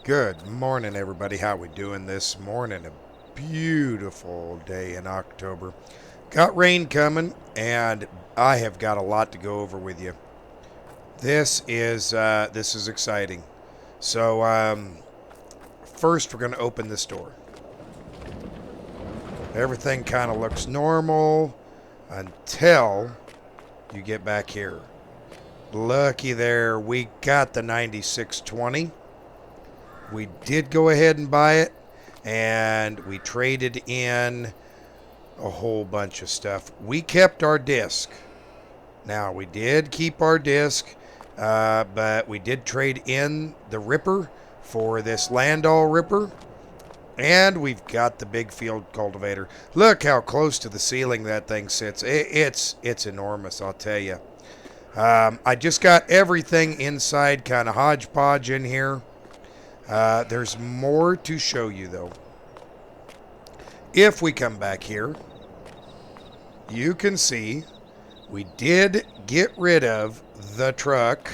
Good morning, everybody. How we doing this morning? A beautiful day in October. Got rain coming, and I have got a lot to go over with you. This is exciting. So first, we're going to open this door. Everything kind of looks normal until you get back here. Looky there, we got the 9620. We did go ahead and buy it, and we traded in a whole bunch of stuff. We kept our disc. Now, we did keep our disc, but we did trade in the Ripper for this Landau Ripper, and we've got the big field cultivator. Look how close to the ceiling that thing sits. It's enormous, I'll tell you. I just got everything inside kind of hodgepodge in here. There's more to show you, though. If we come back here, you can see we did get rid of the truck.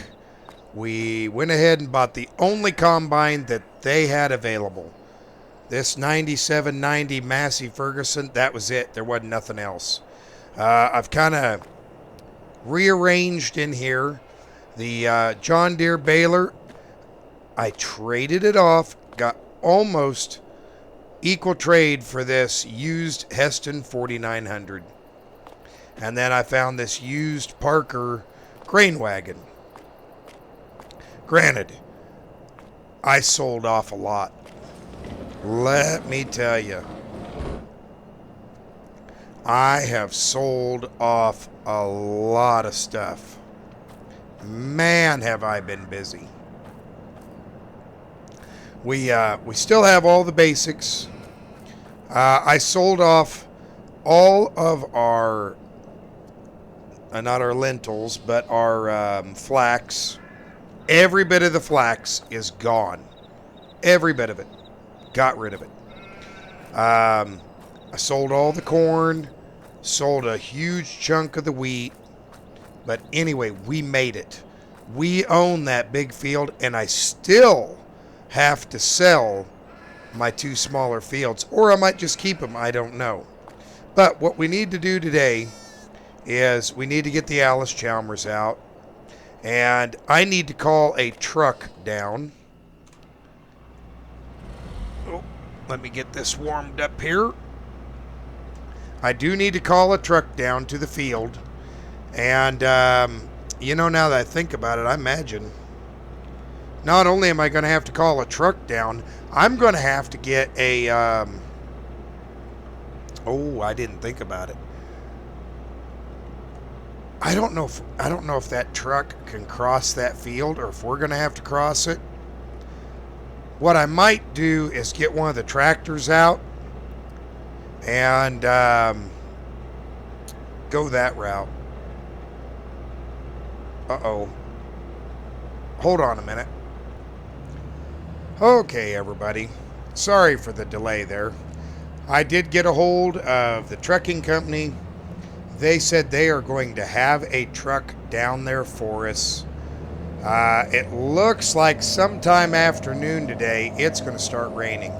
We went ahead and bought the only combine that they had available. This 9790 Massey Ferguson, that was it. There wasn't nothing else. I've kind of rearranged in here the John Deere baler. I traded it off, got almost equal trade for this used Heston 4900. And then I found this used Parker grain wagon. Granted, I sold off a lot. Let me tell you, I have sold off a lot of stuff. Man, have I been busy. We still have all the basics. I sold off all of our, not our lentils, but our flax. Every bit of the flax is gone. Every bit of it. Got rid of it. I sold all the corn. Sold a huge chunk of the wheat. But anyway, we made it. We own that big field, and I still have to sell my two smaller fields, or I might just keep them. I don't know. But what we need to do today is we need to get the Alice Chalmers out, and I need to call a truck down. Oh, let me get this warmed up here. I do need to call a truck down to the field, and now that I think about it, I imagine not only am I going to have to call a truck down, I'm going to have to get a, I didn't think about it. I don't know if that truck can cross that field, or if we're going to have to cross it. What I might do is get one of the tractors out and go that route. Uh-oh. Hold on a minute. Okay, everybody. Sorry for the delay there. I did get a hold of the trucking company. They said they are going to have a truck down there for us. It looks like sometime afternoon today it's going to start raining.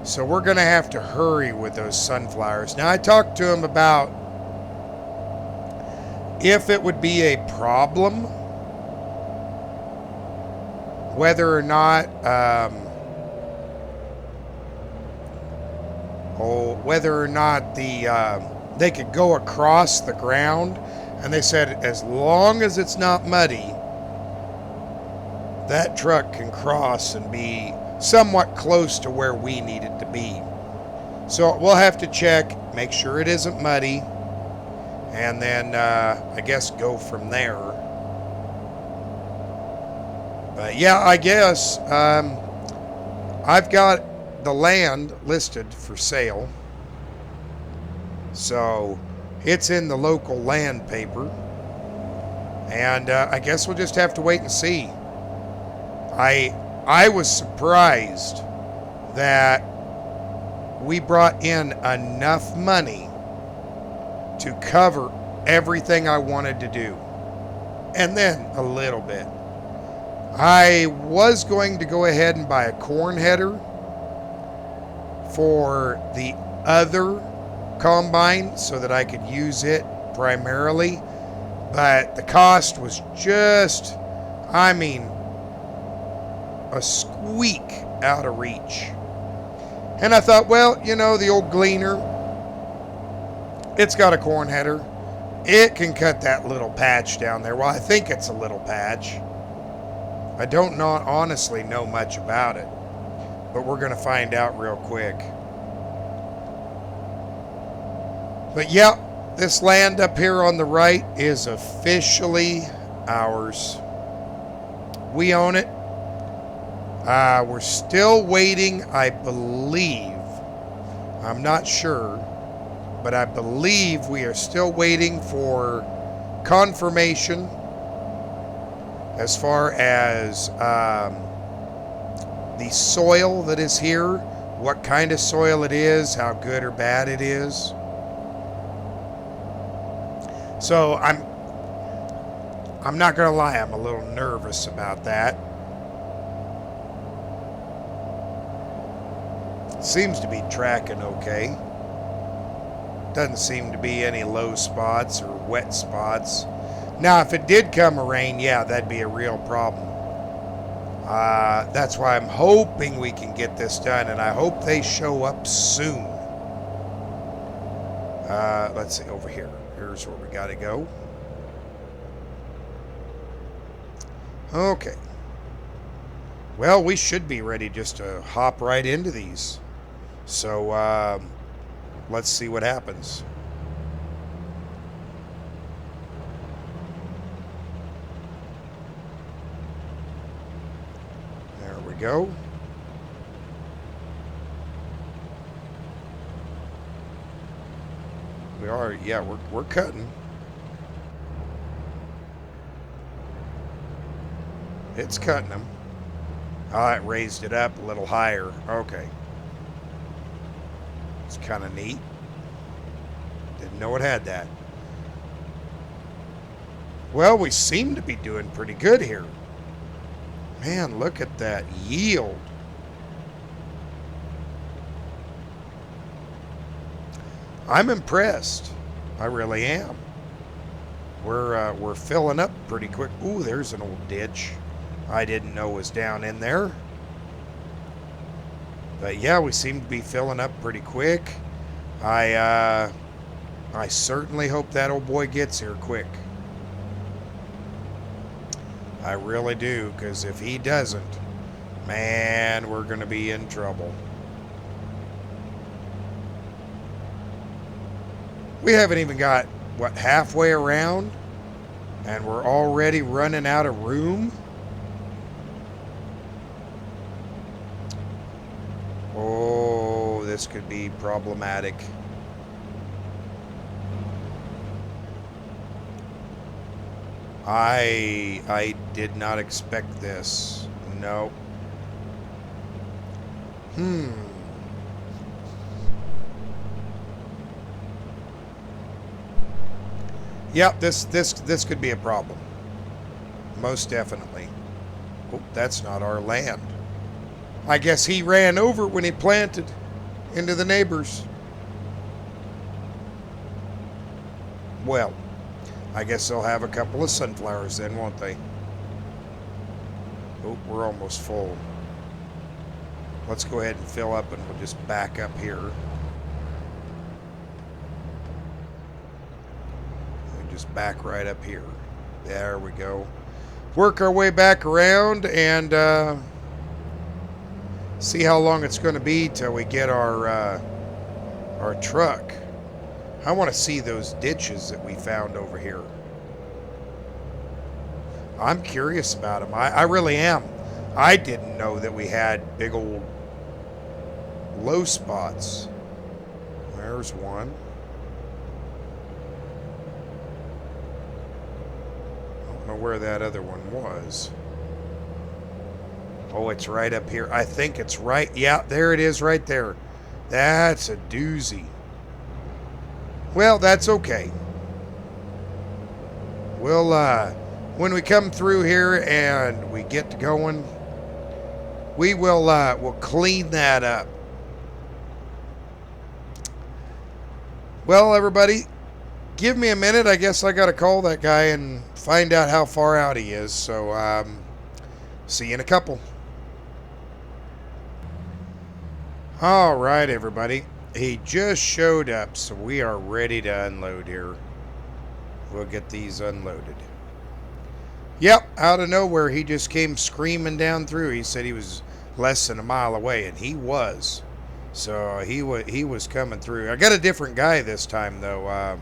So we're going to have to hurry with those sunflowers. Now, I talked to him about if it would be a problem, whether or not they could go across the ground, and they said as long as it's not muddy, that truck can cross and be somewhat close to where we need it to be. So we'll have to check, make sure it isn't muddy, and then I guess go from there. But yeah, I guess I've got the land listed for sale. So it's in the local land paper. And I guess we'll just have to wait and see. I was surprised that we brought in enough money to cover everything I wanted to do. And then a little bit. I was going to go ahead and buy a corn header for the other combine so that I could use it primarily, but the cost was just, I mean, a squeak out of reach. And I thought, well, you know, the old gleaner, it's got a corn header. It can cut that little patch down there. Well, I think it's a little patch. I don't honestly know much about it, but we're going to find out real quick. But yeah, this land up here on the right is officially ours. We own it. We're still waiting, I believe. I'm not sure, but I believe we are still waiting for confirmation as far as the soil that is here, what kind of soil it is, how good or bad it is. So I'm not going to lie, I'm a little nervous about that. Seems to be tracking okay. Doesn't seem to be any low spots or wet spots. Now, if it did come a rain, yeah, that'd be a real problem. That's why I'm hoping we can get this done, and I hope they show up soon. Let's see, over here. Here's where we got to go. Okay. Well, we should be ready just to hop right into these. So, let's see what happens. There we go. We are, yeah, we're cutting. It's cutting them. Oh, it raised it up a little higher. Okay. It's kind of neat. Didn't know it had that. Well, we seem to be doing pretty good here. Man, look at that yield. I'm impressed. I really am. We're filling up pretty quick. Ooh, there's an old ditch I didn't know was down in there. But yeah, we seem to be filling up pretty quick. I certainly hope that old boy gets here quick. I really do, because if he doesn't, man, we're going to be in trouble. We haven't even got, what, halfway around, and we're already running out of room. Oh, this could be problematic. I did not expect this. No. Yep, this could be a problem. Most definitely. Oh, that's not our land. I guess he ran over when he planted into the neighbors. Well, I guess they'll have a couple of sunflowers then, won't they? Oh, we're almost full. Let's go ahead and fill up, and we'll just back up here. We just back right up here. There we go. Work our way back around and see how long it's going to be till we get our truck. I want to see those ditches that we found over here. I'm curious about them. I really am. I didn't know that we had big old low spots. There's one. I don't know where that other one was. Oh, it's right up here. I think it's right. Yeah, there it is right there. That's a doozy. Well, that's okay. We'll when we come through here and we get to going, we will we'll clean that up. Well, everybody, give me a minute. I guess I got to call that guy and find out how far out he is. So, see you in a couple. All right, everybody. He just showed up, so we are ready to unload here. We'll get these unloaded. Yep, out of nowhere, he just came screaming down through. He said he was less than a mile away, and he was. So he was coming through. I got a different guy this time, though.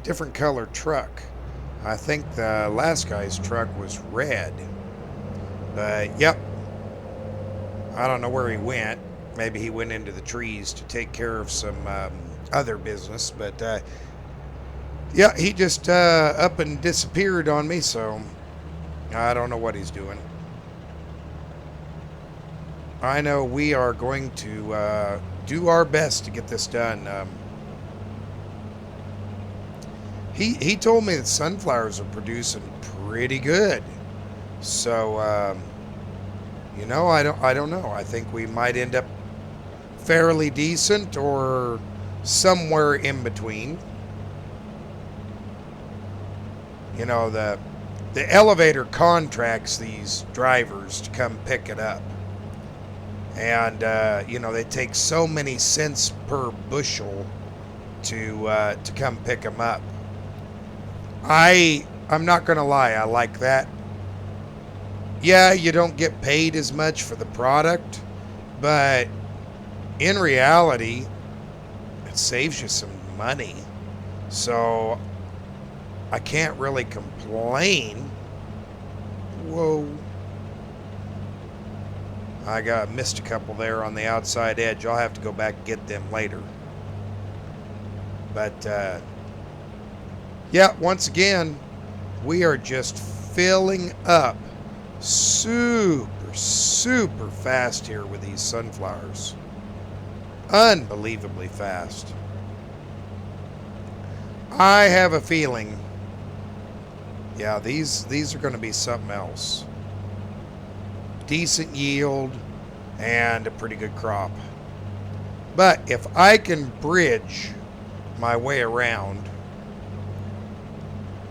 Different color truck. I think the last guy's truck was red. But, yep. I don't know where he went. Maybe he went into the trees to take care of some other business. But, yeah, he just up and disappeared on me, so I don't know what he's doing. I know we are going to do our best to get this done. He told me that sunflowers are producing pretty good. So, you know, I don't know. I think we might end up fairly decent or somewhere in between. You know, the elevator contracts these drivers to come pick it up. And, you know, they take so many cents per bushel to come pick them up. I'm not going to lie, I like that. Yeah, you don't get paid as much for the product, but in reality, it saves you some money. So I can't really complain. Whoa. I missed a couple there on the outside edge. I'll have to go back and get them later. But, yeah, once again, we are just filling up super fast here with these sunflowers. Unbelievably fast. I have a feeling, yeah, these are going to be something else. Decent yield and a pretty good crop. But if I can bridge my way around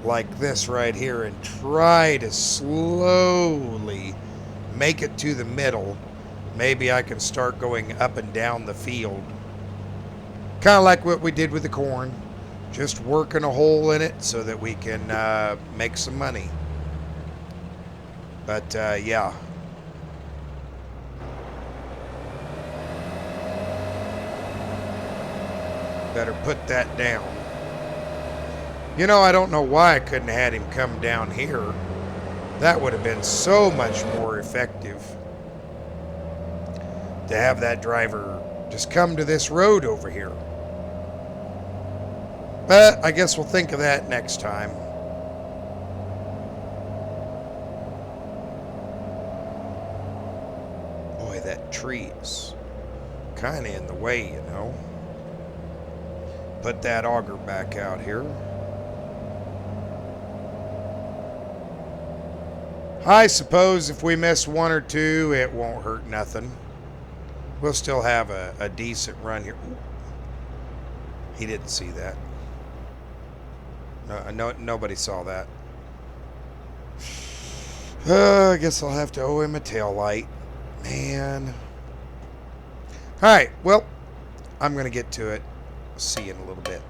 like this right here and try to slowly make it to the middle, maybe I can start going up and down the field. Kind of like what we did with the corn. Just working a hole in it so that we can make some money. But, yeah. Better put that down. You know, I don't know why I couldn't have had him come down here. That would have been so much more effective. To have that driver just come to this road over here. But I guess we'll think of that next time. Boy, that tree is kind of in the way, you know. Put that auger back out here. I suppose if we miss one or two, it won't hurt nothing. We'll still have a decent run here. Ooh. He didn't see that. No, nobody saw that. I guess I'll have to owe him a tail light. Man. Alright, well, I'm going to get to it. See you in a little bit.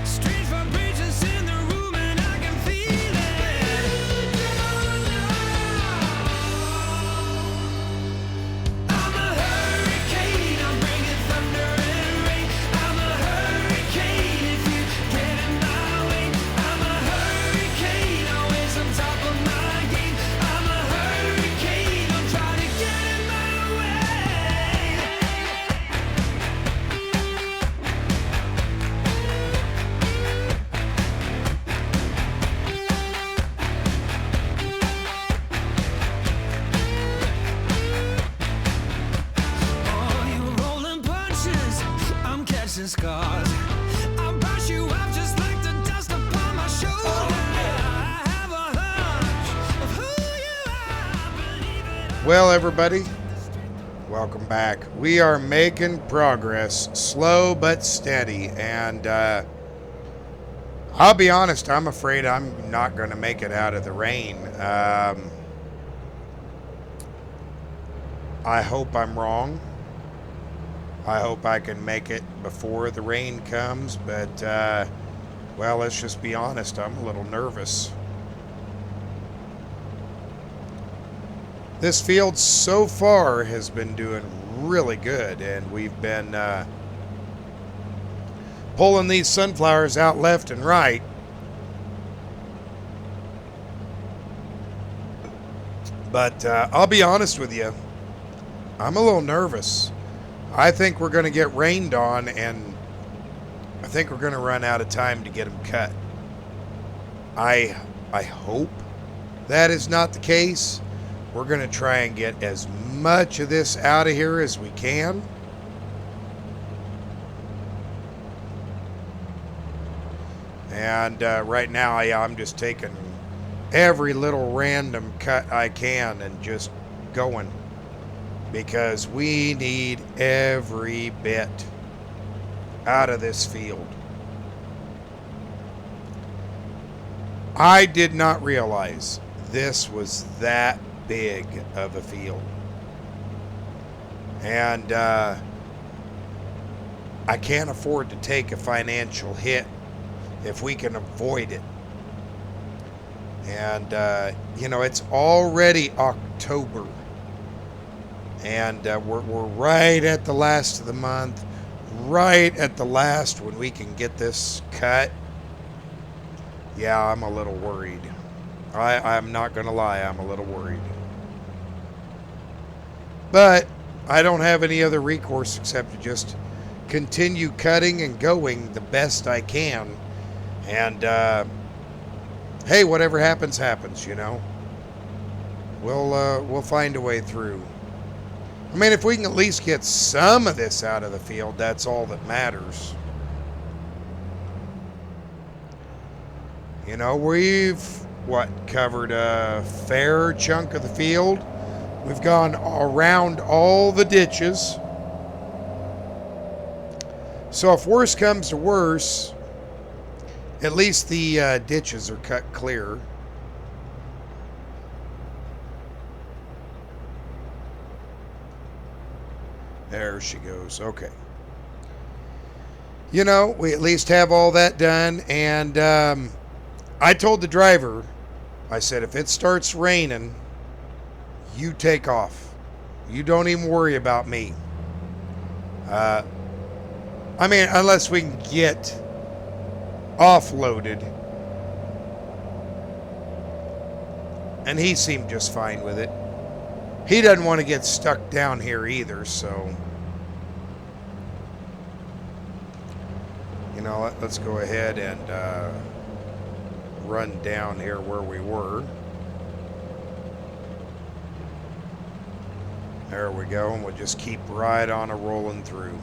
Strange vibrations in the room. scars. I'll brush you off just like the dust upon my shoulder. I have a hunch of who you are. Believe it. Well, everybody, welcome back. We are making progress, slow but steady, and I'll be honest, I'm afraid I'm not going to make it out of the rain. I hope I'm wrong. I hope I can make it before the rain comes, but, well, let's just be honest, I'm a little nervous. This field so far has been doing really good, and we've been pulling these sunflowers out left and right. But I'll be honest with you, I'm a little nervous. I think we're going to get rained on, and I think we're going to run out of time to get them cut. I hope that is not the case. We're going to try and get as much of this out of here as we can. And right now, I'm just taking every little random cut I can and just going, because we need every bit out of this field. I did not realize this was that big of a field. And I can't afford to take a financial hit if we can avoid it. And, you know, it's already October. And we're right at the last of the month, right at the last when we can get this cut. Yeah, I'm a little worried. I'm not going to lie, I'm a little worried. But I don't have any other recourse except to just continue cutting and going the best I can. And, hey, whatever happens, happens, you know. We'll find a way through. I mean, if we can at least get some of this out of the field, that's all that matters. You know, we've, covered a fair chunk of the field. We've gone around all the ditches. So if worse comes to worse, at least the ditches are cut clear. There she goes. Okay. You know, we at least have all that done. And I told the driver, I said, if it starts raining, you take off. You don't even worry about me. I mean, unless we can get offloaded. And he seemed just fine with it. He doesn't want to get stuck down here either, so, you know, let's go ahead and run down here where we were. There we go, and we'll just keep right on a rolling through.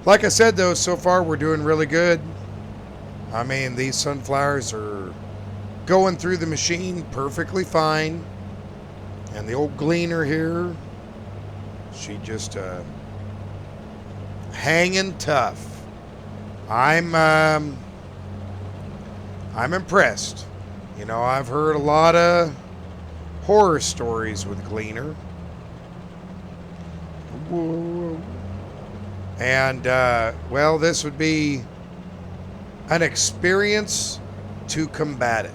Like I said, though, so far we're doing really good. I mean, these sunflowers are going through the machine perfectly fine. And the old gleaner here, she just hanging tough. I'm impressed. You know, I've heard a lot of horror stories with gleaner. Whoa. And, well, this would be an experience to combat it.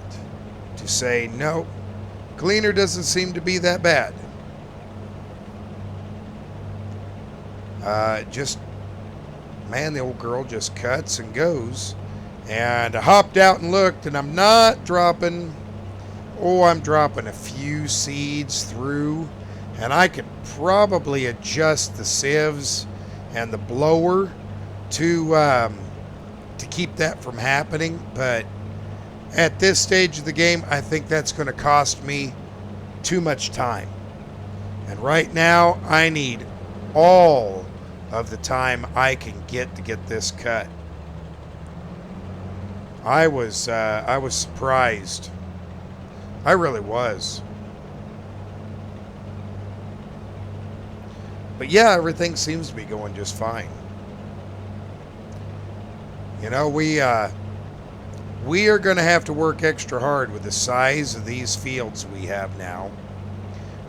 To say, no, gleaner doesn't seem to be that bad. Just, man, the old girl just cuts and goes. And I hopped out and looked, and I'm not dropping, I'm dropping a few seeds through. And I could probably adjust the sieves and the blower to keep that from happening. But at this stage of the game, I think that's going to cost me too much time. And right now, I need all of the time I can get to get this cut. I was surprised. I really was. But yeah, everything seems to be going just fine. You know, we are going to have to work extra hard with the size of these fields we have now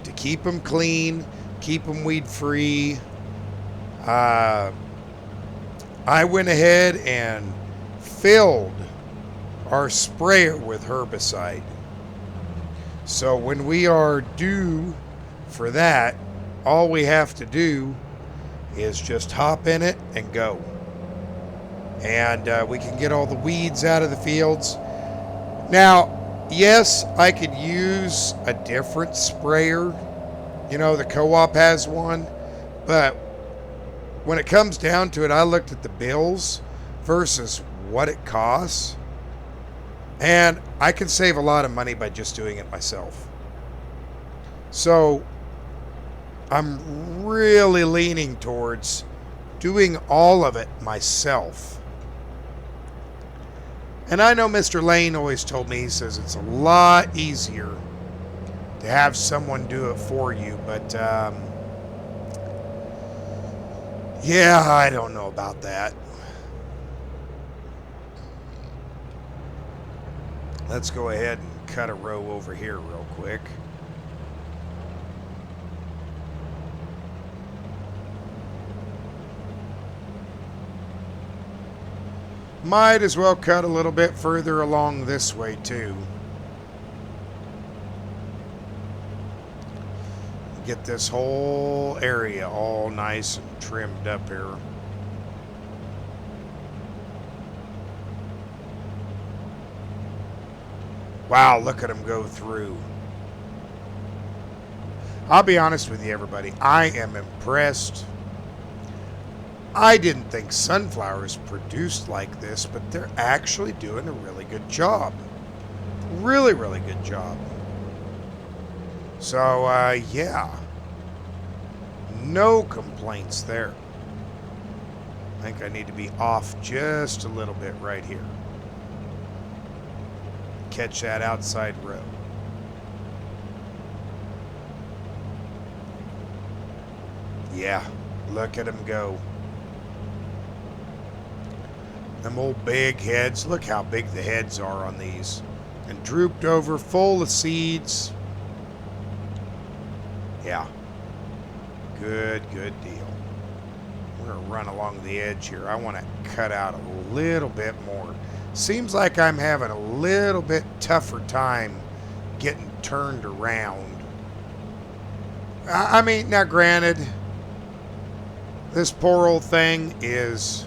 to keep them clean, keep them weed free. I went ahead and filled our sprayer with herbicide. So when we are due for that, all we have to do is just hop in it and go. And we can get all the weeds out of the fields. Now, yes, I could use a different sprayer. You know, the co-op has one. But when it comes down to it, I looked at the bills versus what it costs. And I can save a lot of money by just doing it myself. So I'm really leaning towards doing all of it myself. And I know Mr. Lane always told me, he says it's a lot easier to have someone do it for you. But, yeah, I don't know about that. Let's go ahead and cut a row over here real quick. Might as well cut a little bit further along this way too. Get this whole area all nice and trimmed up here. Wow, look at them go through. I'll be honest with you, everybody. I am impressed. I didn't think sunflowers produced like this, but they're actually doing a really good job. Really, really good job. So, yeah. No complaints there. I think I need to be off just a little bit right here. Catch that outside row. Yeah, look at them go. Them old big heads. Look how big the heads are on these. And drooped over, full of seeds. Yeah. Good deal. We're going to run along the edge here. I want to cut out a little bit more. Seems like I'm having a little bit tougher time getting turned around. I mean, now granted, this poor old thing is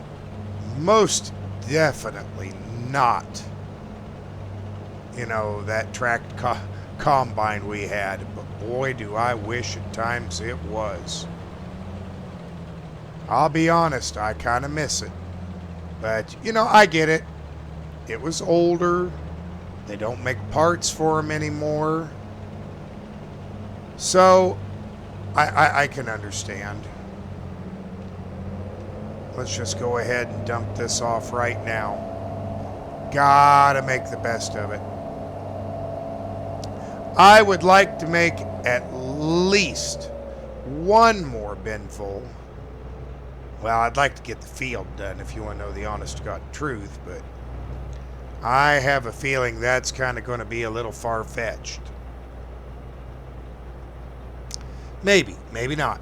most definitely not, you know, that tracked combine we had. But boy, do I wish at times it was. I'll be honest, I kind of miss it. But, you know, I get it. It was older. They don't make parts for them anymore. So, I can understand. Let's just go ahead and dump this off right now. Gotta make the best of it. I would like to make at least one more binful. Well, I'd like to get the field done if you want to know the honest to God truth, but I have a feeling that's kind of going to be a little far-fetched. Maybe, maybe not.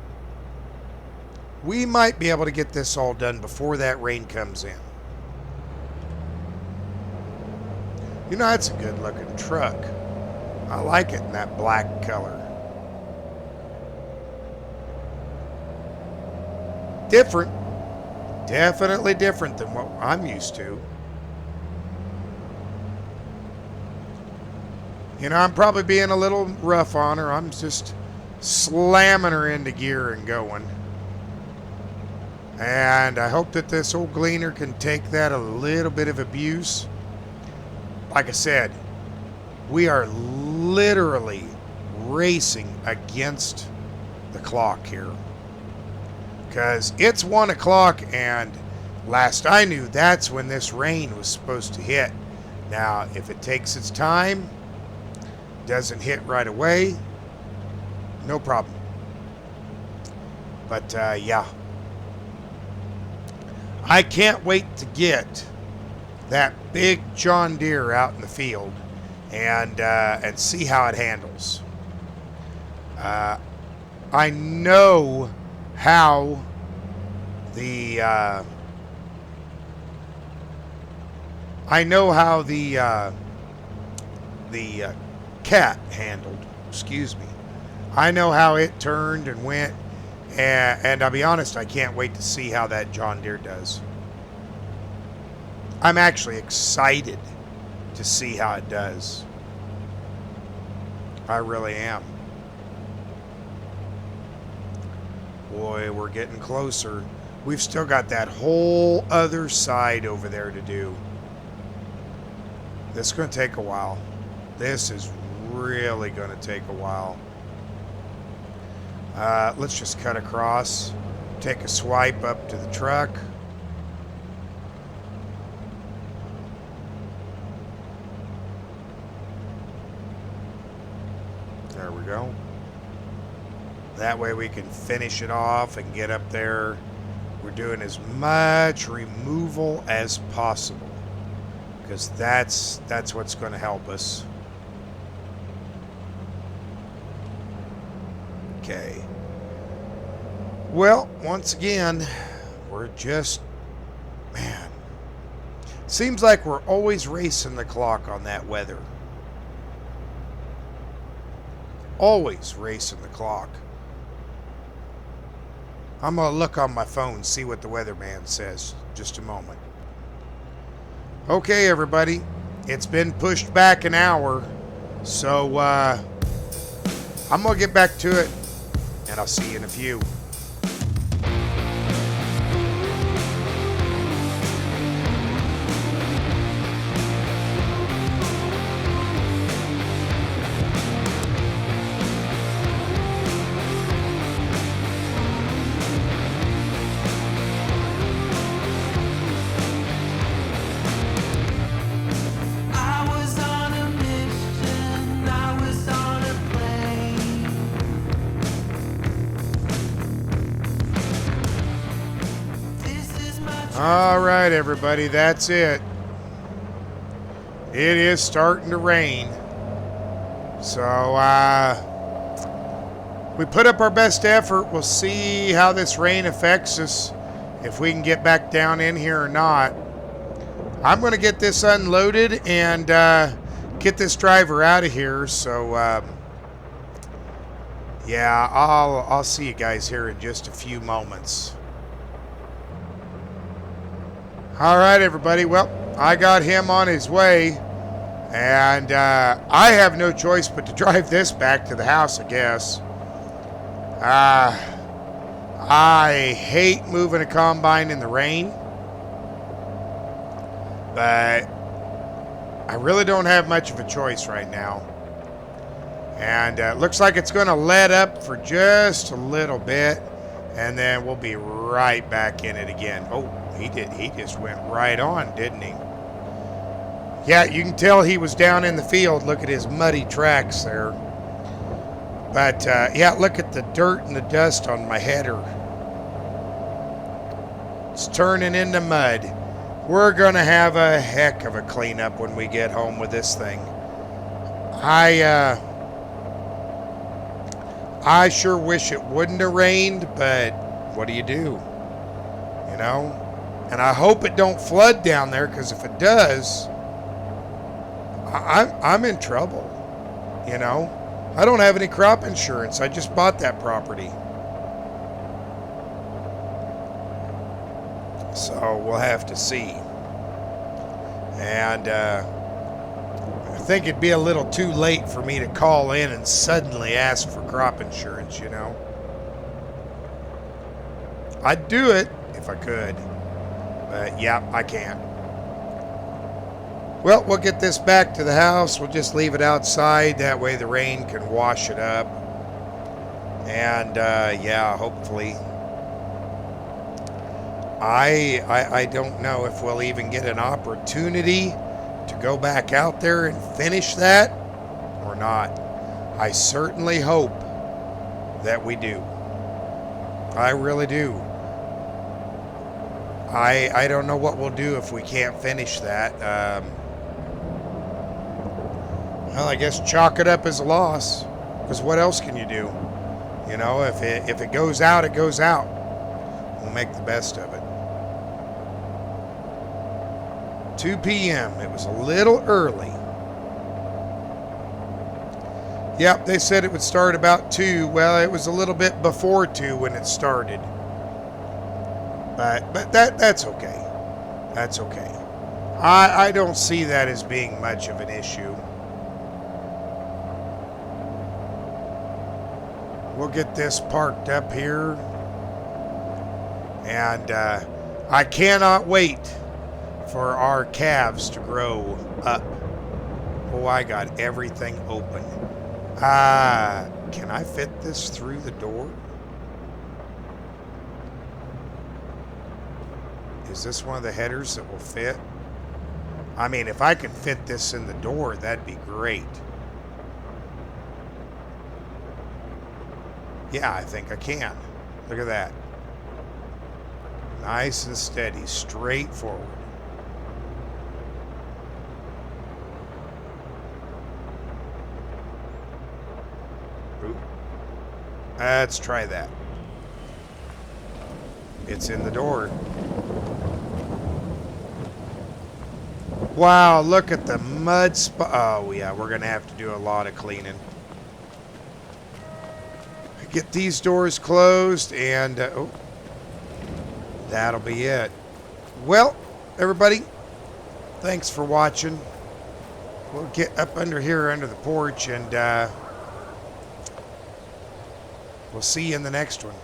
We might be able to get this all done before that rain comes in. You know, that's a good-looking truck. I like it in that black color. Different. Definitely different than what I'm used to. You know, I'm probably being a little rough on her. I'm just slamming her into gear and going. And I hope that this old gleaner can take that a little bit of abuse. Like I said, we are literally racing against the clock here. Because it's 1 o'clock, and last I knew, that's when this rain was supposed to hit. Now, if it takes its time, doesn't hit right away, no problem. But, yeah. I can't wait to get that big John Deere out in the field and see how it handles. I know how the cat handled. Excuse me. I know how it turned and went, and I'll be honest, I can't wait to see how that John Deere does. I'm actually excited to see how it does. I really am. Boy, we're getting closer. We've still got that whole other side over there to do. This is going to take a while. This is really going to take a while. Let's just cut across. Take a swipe up to the truck. There we go. That way we can finish it off and get up there. We're doing as much removal as possible, because that's what's going to help us. Okay. Well, once again, we're just, man, seems like we're always racing the clock on that weather. Always racing the clock. I'm going to look on my phone, see what the weatherman says. Just a moment. Okay, everybody. It's been pushed back an hour. So, I'm going to get back to it, and I'll see you in a few. All right, everybody, that's it. It is starting to rain. So, we put up our best effort. We'll see how this rain affects us, if we can get back down in here or not. I'm going to get this unloaded and get this driver out of here. So, yeah, I'll see you guys here in just a few moments. All right, everybody. Well, I got him on his way, and I have no choice but to drive this back to the house, I guess. I hate moving a combine in the rain, but I really don't have much of a choice right now. And it looks like it's going to let up for just a little bit, and then we'll be right back in it again. Oh, he did. He just went right on, didn't he? Yeah, you can tell he was down in the field. Look at his muddy tracks there. But, yeah, look at the dirt and the dust on my header. It's turning into mud. We're going to have a heck of a cleanup when we get home with this thing. I sure wish it wouldn't have rained, but what do you do? You know? And I hope it don't flood down there, because if it does, I'm in trouble. You know? I don't have any crop insurance. I just bought that property. So we'll have to see. And I think it'd be a little too late for me to call in and suddenly ask for crop insurance, you know. I'd do it if I could. But yeah, I can't. Well, we'll get this back to the house. We'll just leave it outside. That way the rain can wash it up. And yeah, hopefully. I don't know if we'll even get an opportunity to go back out there and finish that or not. I certainly hope that we do. I really do. I don't know what we'll do if we can't finish that. Well, I guess chalk it up as a loss, because what else can you do? You know, if it goes out, it goes out. We'll make the best of it. 2 p.m. It was a little early. Yep, they said it would start about 2. Well, it was a little bit before 2 when it started. But that's okay. That's okay. I don't see that as being much of an issue. We'll get this parked up here. And I cannot wait for our calves to grow up. Oh, I got everything open. Can I fit this through the door? Is this one of the headers that will fit? I mean, if I could fit this in the door, that'd be great. Yeah, I think I can. Look at that. Nice and steady, straight forward. Ooh. Let's try that. It's in the door. Wow, look at the mud spot. Oh, yeah, we're going to have to do a lot of cleaning. Get these doors closed, and oh, that'll be it. Well, everybody, thanks for watching. We'll get up under here under the porch, and we'll see you in the next one.